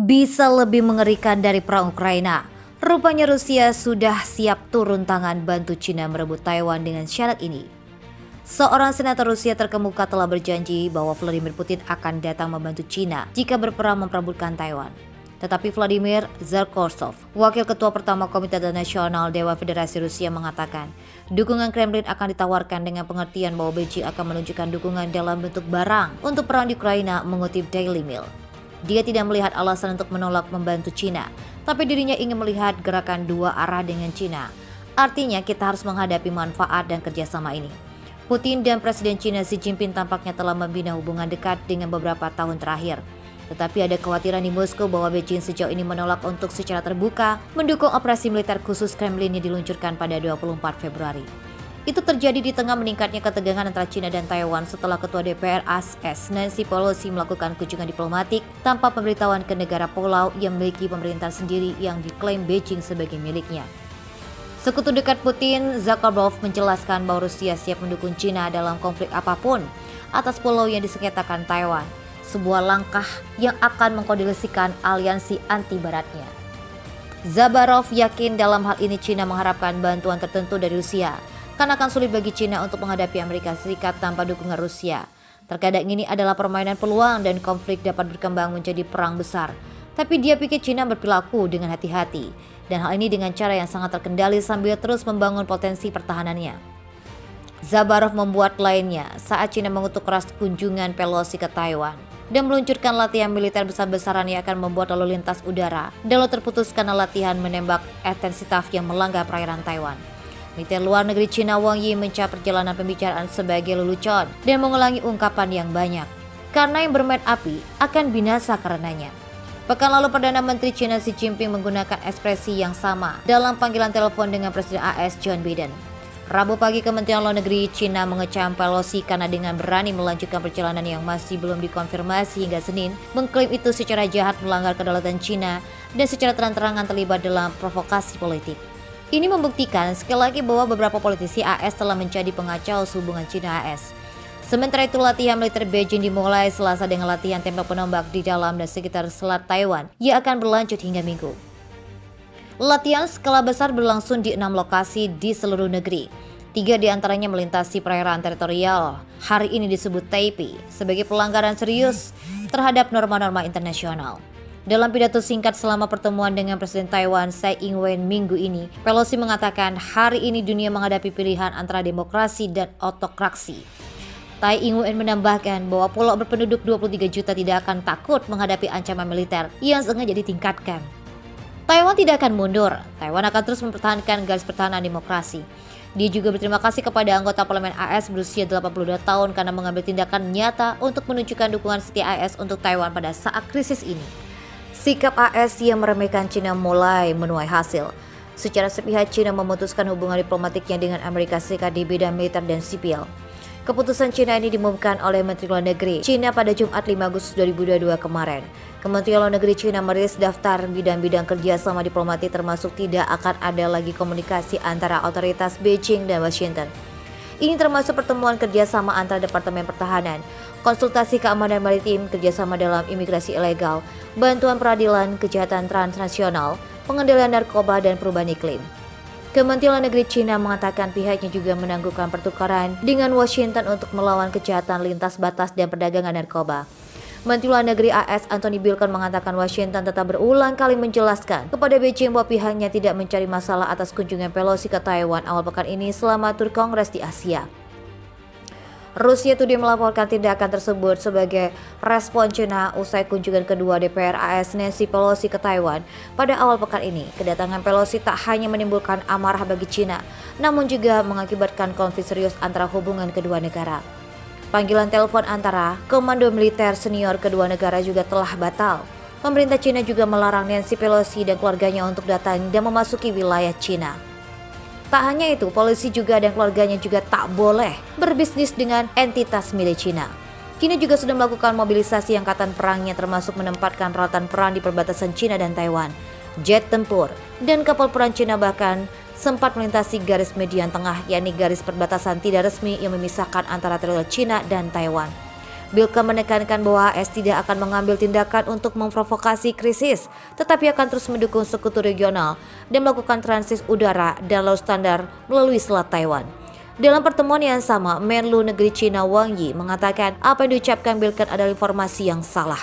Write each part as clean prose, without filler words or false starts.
Bisa lebih mengerikan dari perang Ukraina. Rupanya Rusia sudah siap turun tangan bantu Cina merebut Taiwan dengan syarat ini. Seorang senator Rusia terkemuka telah berjanji bahwa Vladimir Putin akan datang membantu Cina jika berperang memperebutkan Taiwan. Tetapi Vladimir Zarkorsov, wakil ketua pertama Komite Nasional Dewan Federasi Rusia mengatakan, dukungan Kremlin akan ditawarkan dengan pengertian bahwa Beijing akan menunjukkan dukungan dalam bentuk barang untuk perang di Ukraina, mengutip Daily Mail. Dia tidak melihat alasan untuk menolak membantu Cina, tapi dirinya ingin melihat gerakan dua arah dengan Cina. Artinya kita harus menghadapi manfaat dan kerjasama ini. Putin dan Presiden Cina Xi Jinping tampaknya telah membina hubungan dekat dengan beberapa tahun terakhir. Tetapi ada kekhawatiran di Moskow bahwa Beijing sejauh ini menolak untuk secara terbuka mendukung operasi militer khusus Kremlin yang diluncurkan pada 24 Februari. Itu terjadi di tengah meningkatnya ketegangan antara Cina dan Taiwan setelah Ketua DPR AS Nancy Pelosi melakukan kunjungan diplomatik tanpa pemberitahuan ke negara pulau yang memiliki pemerintahan sendiri yang diklaim Beijing sebagai miliknya. Sekutu dekat Putin, Zakharov, menjelaskan bahwa Rusia siap mendukung Cina dalam konflik apapun atas pulau yang disengketakan Taiwan, sebuah langkah yang akan mengkondisikan aliansi anti-baratnya. Zabarov yakin dalam hal ini Cina mengharapkan bantuan tertentu dari Rusia, karena akan sulit bagi Cina untuk menghadapi Amerika Serikat tanpa dukungan Rusia. Terkadang ini adalah permainan peluang dan konflik dapat berkembang menjadi perang besar. Tapi dia pikir Cina berperilaku dengan hati-hati, dan hal ini dengan cara yang sangat terkendali sambil terus membangun potensi pertahanannya. Zabarov membuat lainnya saat Cina mengutuk keras kunjungan Pelosi ke Taiwan dan meluncurkan latihan militer besar-besaran yang akan membuat lalu lintas udara dan lalu terputus karena latihan menembak intensitas yang melanggar perairan Taiwan. Militer luar negeri Cina Wang Yi mencap perjalanan pembicaraan sebagai lelucon dan mengulangi ungkapan yang banyak. Karena yang bermain api akan binasa karenanya. Pekan lalu Perdana Menteri Cina Xi Jinping menggunakan ekspresi yang sama dalam panggilan telepon dengan Presiden AS Joe Biden. Rabu pagi Kementerian Luar Negeri Cina mengecam Pelosi karena dengan berani melanjutkan perjalanan yang masih belum dikonfirmasi hingga Senin, mengklaim itu secara jahat melanggar kedaulatan Cina dan secara terang-terangan terlibat dalam provokasi politik. Ini membuktikan sekali lagi bahwa beberapa politisi AS telah menjadi pengacau hubungan Cina-AS. Sementara itu latihan militer Beijing dimulai Selasa dengan latihan tembak penembak di dalam dan sekitar selat Taiwan yang akan berlanjut hingga Minggu. Latihan skala besar berlangsung di 6 lokasi di seluruh negeri. 3 diantaranya melintasi perairan teritorial. Hari ini disebut Taipei sebagai pelanggaran serius terhadap norma-norma internasional. Dalam pidato singkat selama pertemuan dengan Presiden Taiwan Tsai Ing-wen minggu ini, Pelosi mengatakan hari ini dunia menghadapi pilihan antara demokrasi dan otokrasi. Tsai Ing-wen menambahkan bahwa pulau berpenduduk 23 juta tidak akan takut menghadapi ancaman militer yang sengaja ditingkatkan. Taiwan tidak akan mundur, Taiwan akan terus mempertahankan garis pertahanan demokrasi. Dia juga berterima kasih kepada anggota parlemen AS berusia 82 tahun karena mengambil tindakan nyata untuk menunjukkan dukungan setia AS untuk Taiwan pada saat krisis ini. Sikap AS yang meremehkan Cina mulai menuai hasil. Secara sepihak Cina memutuskan hubungan diplomatiknya dengan Amerika Serikat di bidang militer dan sipil. Keputusan Cina ini diumumkan oleh Menteri Luar Negeri Cina pada Jumat 5 Agustus 2022 kemarin. Kementerian Luar Negeri Cina merilis daftar bidang-bidang kerjasama diplomatik termasuk tidak akan ada lagi komunikasi antara otoritas Beijing dan Washington. Ini termasuk pertemuan kerjasama antara Departemen Pertahanan, konsultasi keamanan maritim, kerjasama dalam imigrasi ilegal, bantuan peradilan, kejahatan transnasional, pengendalian narkoba, dan perubahan iklim. Kementerian Luar Negeri Cina mengatakan pihaknya juga menangguhkan pertukaran dengan Washington untuk melawan kejahatan lintas batas dan perdagangan narkoba. Menteri Luar Negeri AS Antony Blinken mengatakan Washington tetap berulang kali menjelaskan kepada Beijing bahwa pihaknya tidak mencari masalah atas kunjungan Pelosi ke Taiwan awal pekan ini selama tur kongres di Asia. Rusia today melaporkan tindakan tersebut sebagai respon Cina usai kunjungan kedua DPR AS Nancy Pelosi ke Taiwan pada awal pekan ini. Kedatangan Pelosi tak hanya menimbulkan amarah bagi Cina, namun juga mengakibatkan konflik serius antara hubungan kedua negara. Panggilan telepon antara komando militer senior kedua negara juga telah batal. Pemerintah Cina juga melarang Nancy Pelosi dan keluarganya untuk datang dan memasuki wilayah Cina. Tak hanya itu, polisi juga dan keluarganya juga tak boleh berbisnis dengan entitas milik Cina. Cina juga sudah melakukan mobilisasi angkatan perangnya termasuk menempatkan peralatan perang di perbatasan Cina dan Taiwan. Jet tempur dan kapal perang Cina bahkan sempat melintasi garis median tengah, yakni garis perbatasan tidak resmi yang memisahkan antara teritorial Cina dan Taiwan. Blinken menekankan bahwa AS tidak akan mengambil tindakan untuk memprovokasi krisis, tetapi akan terus mendukung sekutu regional dan melakukan transit udara dan laut standar melalui Selat Taiwan. Dalam pertemuan yang sama, Menlu Negeri Cina Wang Yi mengatakan apa yang diucapkan Blinken adalah informasi yang salah.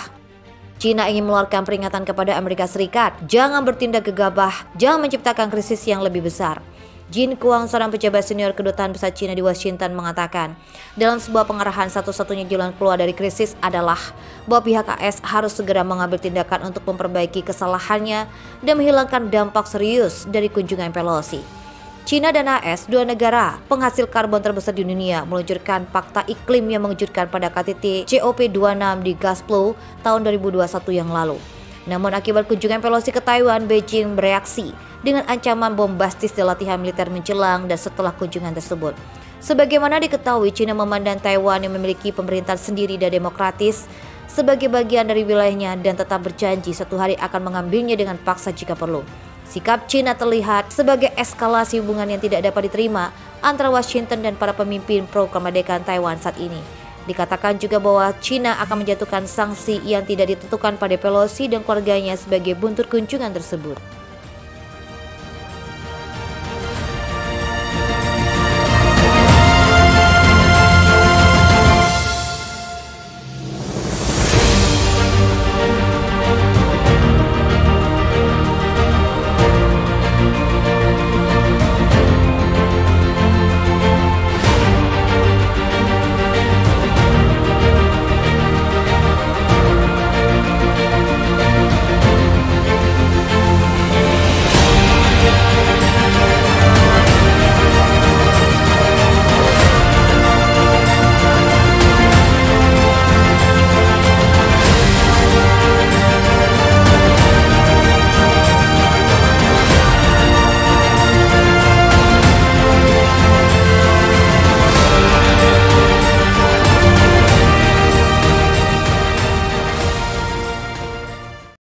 Cina ingin mengeluarkan peringatan kepada Amerika Serikat, jangan bertindak gegabah, jangan menciptakan krisis yang lebih besar. Jin Kuang, seorang pejabat senior kedutaan besar Cina di Washington, mengatakan, dalam sebuah pengarahan satu-satunya jalan keluar dari krisis adalah bahwa pihak AS harus segera mengambil tindakan untuk memperbaiki kesalahannya dan menghilangkan dampak serius dari kunjungan Pelosi. Cina dan AS, dua negara penghasil karbon terbesar di dunia, meluncurkan fakta iklim yang mengejutkan pada KTT COP26 di Glasgow tahun 2021 yang lalu. Namun akibat kunjungan Pelosi ke Taiwan, Beijing bereaksi dengan ancaman bombastis di latihan militer menjelang dan setelah kunjungan tersebut. Sebagaimana diketahui, Cina memandang Taiwan yang memiliki pemerintahan sendiri dan demokratis sebagai bagian dari wilayahnya dan tetap berjanji suatu hari akan mengambilnya dengan paksa jika perlu. Sikap Cina terlihat sebagai eskalasi hubungan yang tidak dapat diterima antara Washington dan para pemimpin pro kemerdekaan Taiwan saat ini. Dikatakan juga bahwa Cina akan menjatuhkan sanksi yang tidak ditentukan pada Pelosi dan keluarganya sebagai buntut kunjungan tersebut.